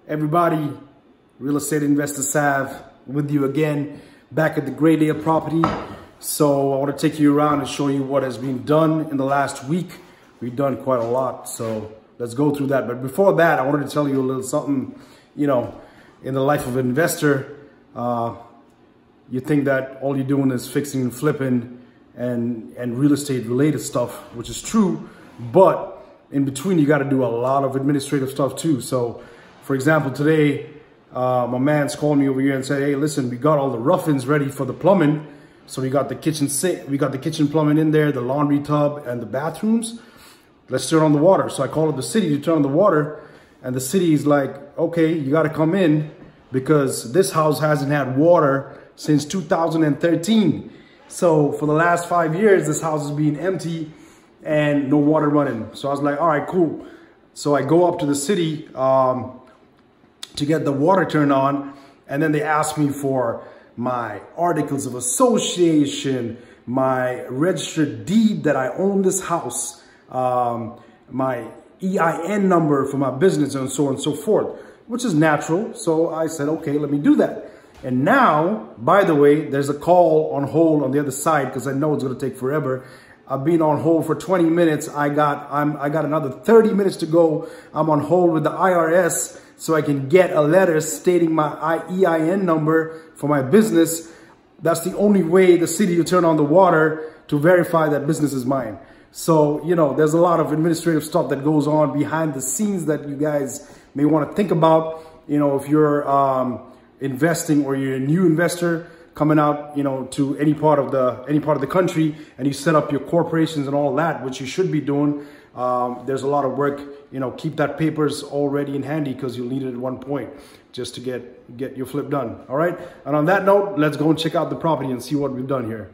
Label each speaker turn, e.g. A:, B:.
A: Everybody, real estate investor Sav with you again, back at the great day of property. So I want to take you around and show you what has been done in the last week. We've done quite a lot, so let's go through that. But before that, I wanted to tell you a little something. You know, in the life of an investor, you think that all you're doing is fixing and flipping and real estate related stuff, which is true, but in between you got to do a lot of administrative stuff too. So for example, today my man's called me over here and said, hey, listen, we got all the rough-ins ready for the plumbing. So we got the kitchen sink, we got the kitchen plumbing in there, the laundry tub and the bathrooms. Let's turn on the water. So I called up the city to turn on the water, and the city is like, okay, you got to come in because this house hasn't had water since 2013. So for the last 5 years, this house has been empty and no water running. So I was like, all right, cool. So I go up to the city to get the water turned on, and then they ask me for my articles of association, my registered deed that I own this house, my EIN number for my business, and so on and so forth, which is natural. So I said, okay, let me do that. And now, by the way, there's a call on hold on the other side because I know it's going to take forever. I've been on hold for 20 minutes. I got another 30 minutes to go. I'm on hold with the IRS so I can get a letter stating my EIN number for my business. That's the only way the city will turn on the water to verify that business is mine. So, you know, there's a lot of administrative stuff that goes on behind the scenes that you guys may want to think about. You know, if you're investing or you're a new investor coming out, you know, to any part of the country, and you set up your corporations and all that, which you should be doing. There's a lot of work. You know, keep that papers all ready and handy because you'll need it at one point just to get your flip done. All right. And on that note, let's go and check out the property and see what we've done here.